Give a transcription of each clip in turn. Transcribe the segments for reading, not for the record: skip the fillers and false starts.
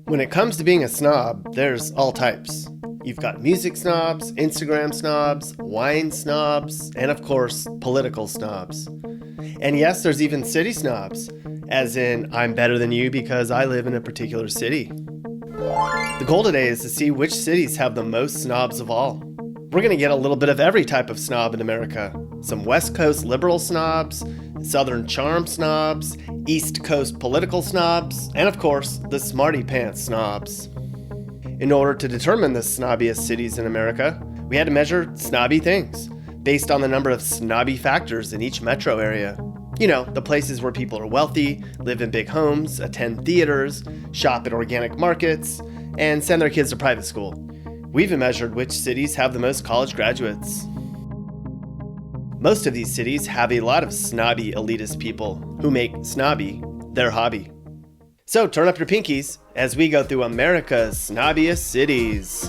When it comes to being a snob, there's all types. You've got music snobs, Instagram snobs, wine snobs, and of course, political snobs. And yes, there's even city snobs, as in, I'm better than you because I live in a particular city. The goal today is to see which cities have the most snobs of all. We're going to get a little bit of every type of snob in America. Some West Coast liberal snobs, Southern charm snobs, East Coast political snobs, and of course, the smarty pants snobs. In order to determine the snobbiest cities in America, we had to measure snobby things, based on the number of snobby factors in each metro area. You know, the places where people are wealthy, live in big homes, attend theaters, shop at organic markets, and send their kids to private school. We even measured which cities have the most college graduates. Most of these cities have a lot of snobby elitist people who make snobby their hobby. So turn up your pinkies as we go through America's snobbiest cities.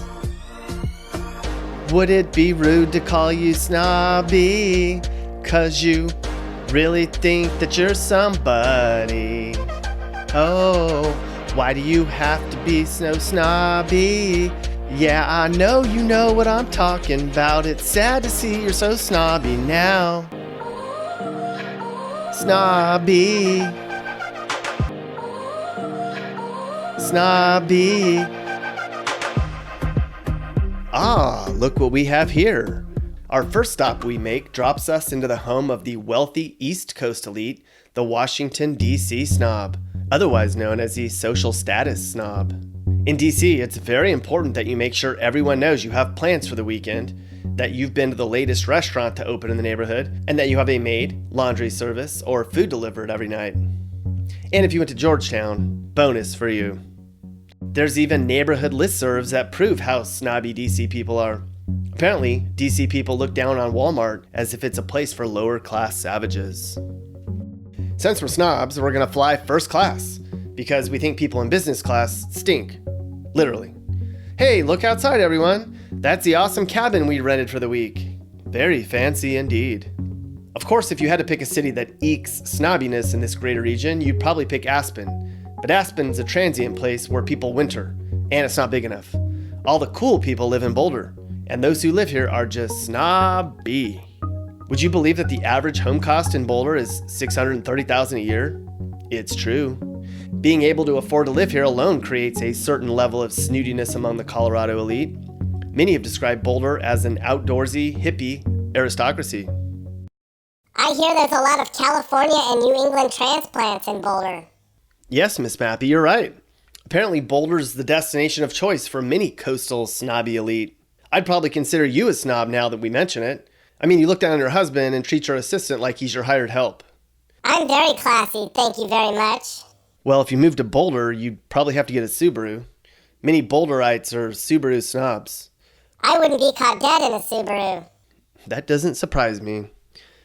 Would it be rude to call you snobby? 'Cause you really think that you're somebody. Oh, why do you have to be so snobby? Yeah, I know you know what I'm talking about. It's sad to see you're so snobby now. Snobby. Snobby. Ah, look what we have here. Our first stop we make drops us into the home of the wealthy East Coast elite, the Washington, D.C. snob, otherwise known as the social status snob. In DC, it's very important that you make sure everyone knows you have plans for the weekend, that you've been to the latest restaurant to open in the neighborhood, and that you have a maid, laundry service, or food delivered every night. And if you went to Georgetown, bonus for you. There's even neighborhood listservs that prove how snobby DC people are. Apparently, DC people look down on Walmart as if it's a place for lower class savages. Since we're snobs, we're gonna fly first class, because we think people in business class stink. Literally. Hey, look outside, everyone. That's the awesome cabin we rented for the week. Very fancy indeed. Of course, if you had to pick a city that ekes snobbiness in this greater region, you'd probably pick Aspen. But Aspen's a transient place where people winter, and it's not big enough. All the cool people live in Boulder, and those who live here are just snobby. Would you believe that the average home cost in Boulder is $630,000 a year? It's true. Being able to afford to live here alone creates a certain level of snootiness among the Colorado elite. Many have described Boulder as an outdoorsy, hippie aristocracy. I hear there's a lot of California and New England transplants in Boulder. Yes, Miss Mappy, you're right. Apparently Boulder's the destination of choice for many coastal snobby elite. I'd probably consider you a snob now that we mention it. I mean, you look down on your husband and treat your assistant like he's your hired help. I'm very classy, thank you very much. Well, if you move to Boulder, you'd probably have to get a Subaru. Many Boulderites are Subaru snobs. I wouldn't be caught dead in a Subaru. That doesn't surprise me.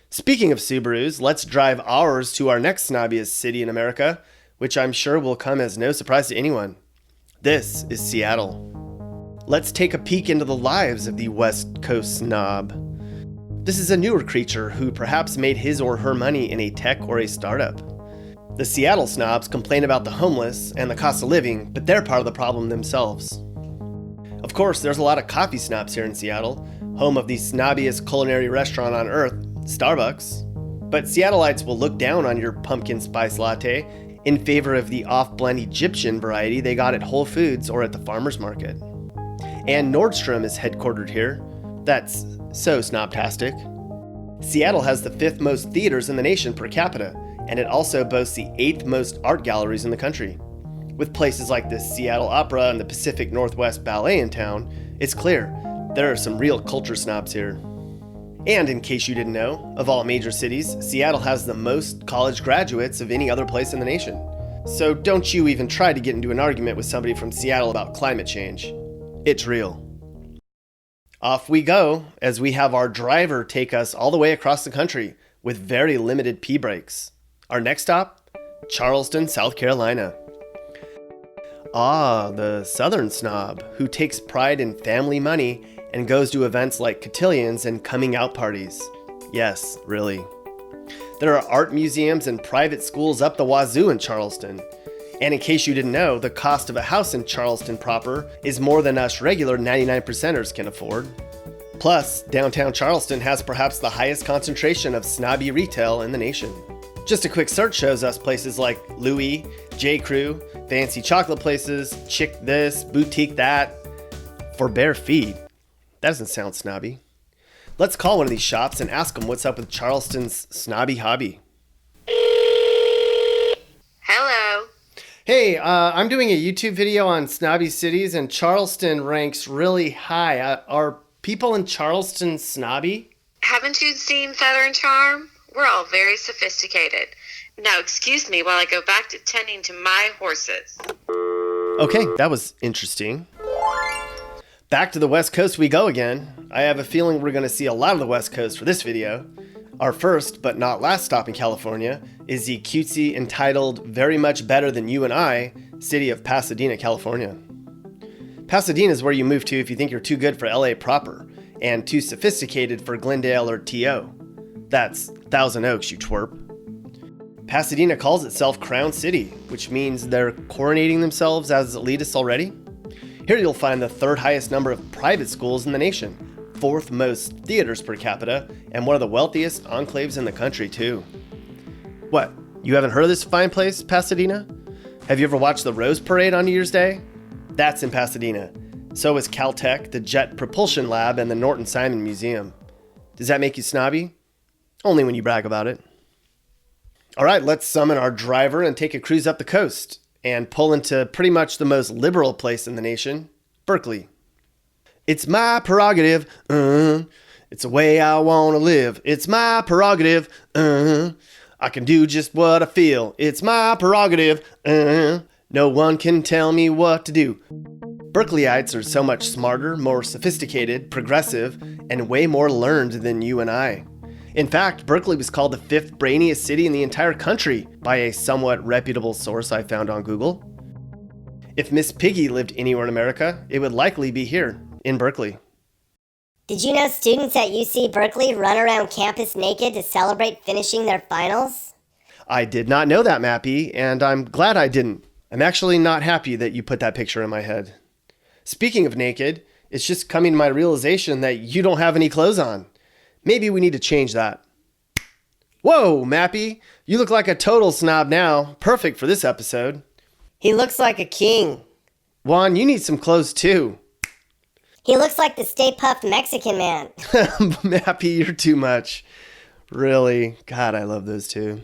Speaking of Subarus, let's drive ours to our next snobbiest city in America, which I'm sure will come as no surprise to anyone. This is Seattle. Let's take a peek into the lives of the West Coast snob. This is a newer creature who perhaps made his or her money in a tech or a startup. The Seattle snobs complain about the homeless and the cost of living, but they're part of the problem themselves. Of course, there's a lot of coffee snobs here in Seattle, home of the snobbiest culinary restaurant on earth, Starbucks. But Seattleites will look down on your pumpkin spice latte in favor of the off-blend Egyptian variety they got at Whole Foods or at the farmer's market. And Nordstrom is headquartered here. That's so snobtastic. Seattle has the 5th most theaters in the nation per capita, and it also boasts the 8th most art galleries in the country. With places like the Seattle Opera and the Pacific Northwest Ballet in town, it's clear there are some real culture snobs here. And in case you didn't know, of all major cities, Seattle has the most college graduates of any other place in the nation. So don't you even try to get into an argument with somebody from Seattle about climate change. It's real. Off we go, as we have our driver take us all the way across the country with very limited pee breaks. Our next stop, Charleston, South Carolina. Ah, the Southern snob who takes pride in family money and goes to events like cotillions and coming out parties. Yes, really. There are art museums and private schools up the wazoo in Charleston. And in case you didn't know, the cost of a house in Charleston proper is more than us regular 99%ers can afford. Plus, downtown Charleston has perhaps the highest concentration of snobby retail in the nation. Just a quick search shows us places like Louis, J. Crew, fancy chocolate places, chick this, boutique that, for bare feet. That doesn't sound snobby. Let's call one of these shops and ask them what's up with Charleston's snobby hobby. Hello. Hey, I'm doing a YouTube video on snobby cities, and Charleston ranks really high. Are people in Charleston snobby? Haven't you seen Southern Charm? We're all very sophisticated. Now excuse me while I go back to tending to my horses. Okay, that was interesting. Back to the West Coast we go again. I have a feeling we're going to see a lot of the West Coast for this video. Our first, but not last stop in California, is the cutesy, entitled, very much better than you and I, city of Pasadena, California. Pasadena is where you move to if you think you're too good for LA proper, and too sophisticated for Glendale or TO. That's Thousand Oaks, you twerp. Pasadena calls itself Crown City, which means they're coronating themselves as elitists already. Here you'll find the third highest number of private schools in the nation, fourth most theaters per capita, and one of the wealthiest enclaves in the country too. What, you haven't heard of this fine place, Pasadena? Have you ever watched the Rose Parade on New Year's Day? That's in Pasadena. So is Caltech, the Jet Propulsion Lab, and the Norton Simon Museum. Does that make you snobby? Only when you brag about it. All right, let's summon our driver and take a cruise up the coast and pull into pretty much the most liberal place in the nation, Berkeley. It's my prerogative, it's the way I want to live. It's my prerogative, I can do just what I feel. It's my prerogative, no one can tell me what to do. Berkeleyites are so much smarter, more sophisticated, progressive, and way more learned than you and I. In fact, Berkeley was called the 5th brainiest city in the entire country by a somewhat reputable source I found on Google. If Miss Piggy lived anywhere in America, it would likely be here, in Berkeley. Did you know students at UC Berkeley run around campus naked to celebrate finishing their finals? I did not know that, Mappy, and I'm glad I didn't. I'm actually not happy that you put that picture in my head. Speaking of naked, it's just coming to my realization that you don't have any clothes on. Maybe we need to change that. Whoa, Mappy, you look like a total snob now. Perfect for this episode. He looks like a king. Juan, you need some clothes too. He looks like the Stay Puft Mexican Man. Mappy, you're too much. Really? God, I love those two.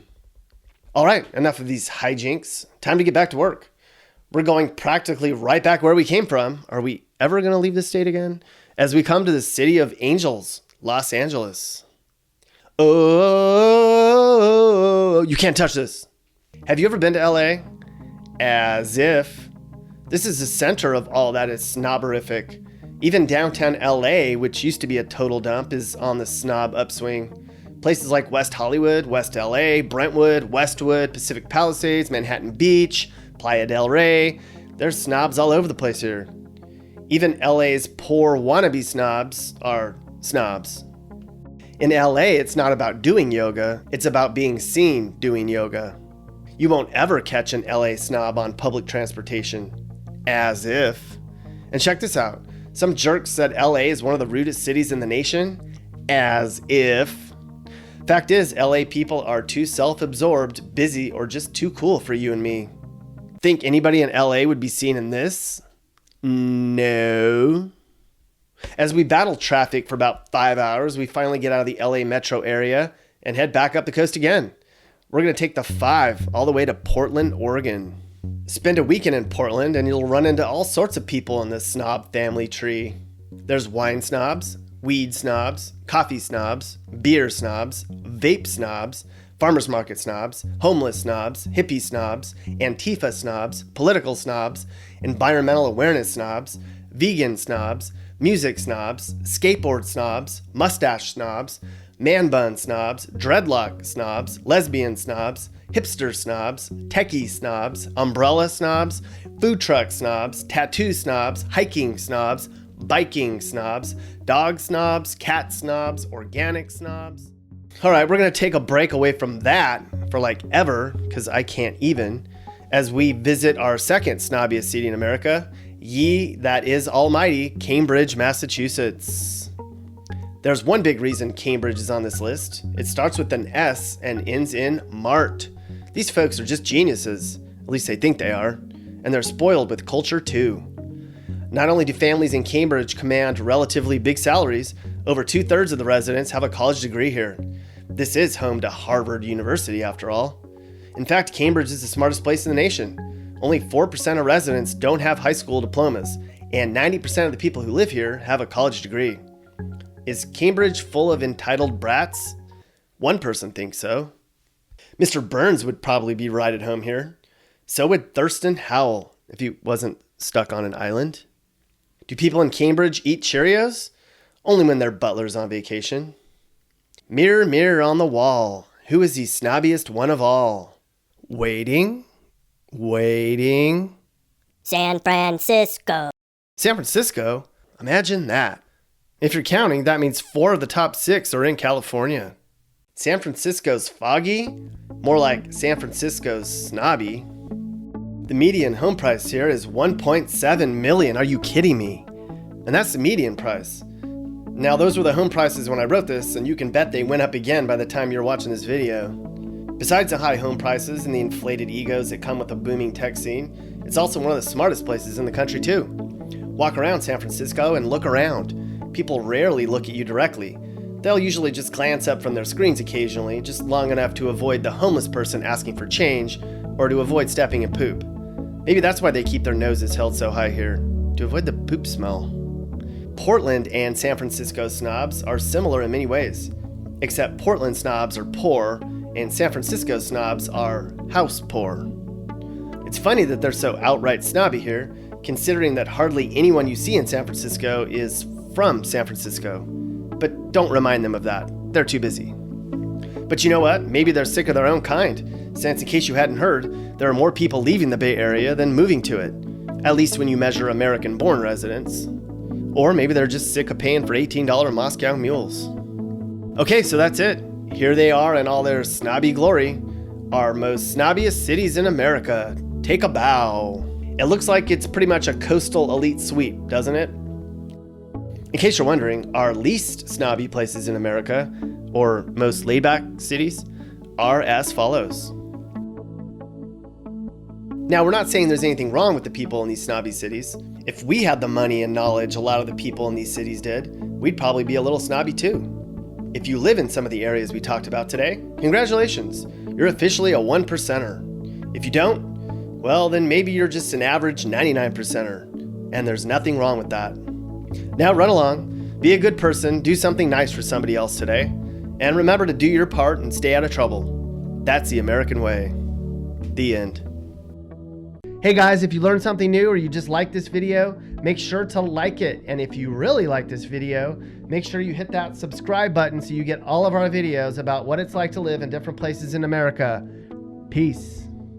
All right, enough of these hijinks. Time to get back to work. We're going practically right back where we came from. Are we ever going to leave this state again? As we come to the city of angels, Los Angeles. Oh, you can't touch this. Have you ever been to LA? As if. This is the center of all that is snobberific. Even downtown LA, which used to be a total dump, is on the snob upswing. Places like West Hollywood, West LA, Brentwood, Westwood, Pacific Palisades, Manhattan Beach, Playa del Rey. There's snobs all over the place here. Even LA's poor wannabe snobs are snobs. In LA, it's not about doing yoga, it's about being seen doing yoga. You won't ever catch an LA snob on public transportation. As if. And check this out. Some jerk said LA is one of the rudest cities in the nation. As if. Fact is, LA people are too self-absorbed, busy, or just too cool for you and me. Think anybody in LA would be seen in this? No. As we battle traffic for about 5 hours, we finally get out of the LA metro area and head back up the coast again. We're going to take the 5 all the way to Portland, Oregon. Spend a weekend in Portland and you'll run into all sorts of people in the snob family tree. There's wine snobs, weed snobs, coffee snobs, beer snobs, vape snobs, farmers market snobs, homeless snobs, hippie snobs, Antifa snobs, political snobs, environmental awareness snobs, vegan snobs, music snobs, skateboard snobs, mustache snobs, man bun snobs, dreadlock snobs, lesbian snobs, hipster snobs, techie snobs, umbrella snobs, food truck snobs, tattoo snobs, hiking snobs, biking snobs, dog snobs, cat snobs, organic snobs. All right, we're going to take a break away from that for like ever, because I can't even, as we visit our second snobbiest city in America, ye that is almighty, Cambridge, Massachusetts. There's one big reason Cambridge is on this list. It starts with an S and ends in Mart. These folks are just geniuses, at least they think they are, and they're spoiled with culture too. Not only do families in Cambridge command relatively big salaries, over 2/3 of the residents have a college degree here. This is home to Harvard University after all. In fact, Cambridge is the smartest place in the nation. Only 4% of residents don't have high school diplomas, and 90% of the people who live here have a college degree. Is Cambridge full of entitled brats? One person thinks so. Mr. Burns would probably be right at home here. So would Thurston Howell, if he wasn't stuck on an island. Do people in Cambridge eat Cheerios? Only when their butler's on vacation. Mirror, mirror on the wall, who is the snobbiest one of all? Waiting. San Francisco. San Francisco? Imagine that. If you're counting, that means 4 of the top 6 are in California. San Francisco's foggy? More like San Francisco's snobby. The median home price here is $1.7 million. Are you kidding me? And that's the median price. Now, those were the home prices when I wrote this, and you can bet they went up again by the time you're watching this video. Besides the high home prices and the inflated egos that come with a booming tech scene, it's also one of the smartest places in the country too. Walk around San Francisco and look around. People rarely look at you directly. They'll usually just glance up from their screens occasionally, just long enough to avoid the homeless person asking for change or to avoid stepping in poop. Maybe that's why they keep their noses held so high here, to avoid the poop smell. Portland and San Francisco snobs are similar in many ways, except Portland snobs are poor and San Francisco snobs are house poor. It's funny that they're so outright snobby here, considering that hardly anyone you see in San Francisco is from San Francisco. But don't remind them of that. They're too busy. But you know what? Maybe they're sick of their own kind, since in case you hadn't heard, there are more people leaving the Bay Area than moving to it, at least when you measure American-born residents. Or maybe they're just sick of paying for $18 Moscow mules. Okay, so that's it. Here they are in all their snobby glory. Our most snobbiest cities in America. Take a bow. It looks like it's pretty much a coastal elite sweep, doesn't it? In case you're wondering, our least snobby places in America, or most laid-back cities, are as follows. Now, we're not saying there's anything wrong with the people in these snobby cities. If we had the money and knowledge a lot of the people in these cities did, we'd probably be a little snobby too. If you live in some of the areas we talked about today, congratulations, you're officially a 1%er. If you don't, well, then maybe you're just an average 99%er, and there's nothing wrong with that. Now run along, be a good person, do something nice for somebody else today, and remember to do your part and stay out of trouble. That's the American way. The end. Hey guys, if you learned something new or you just like this video, make sure to like it. And if you really like this video, make sure you hit that subscribe button so you get all of our videos about what it's like to live in different places in America. Peace.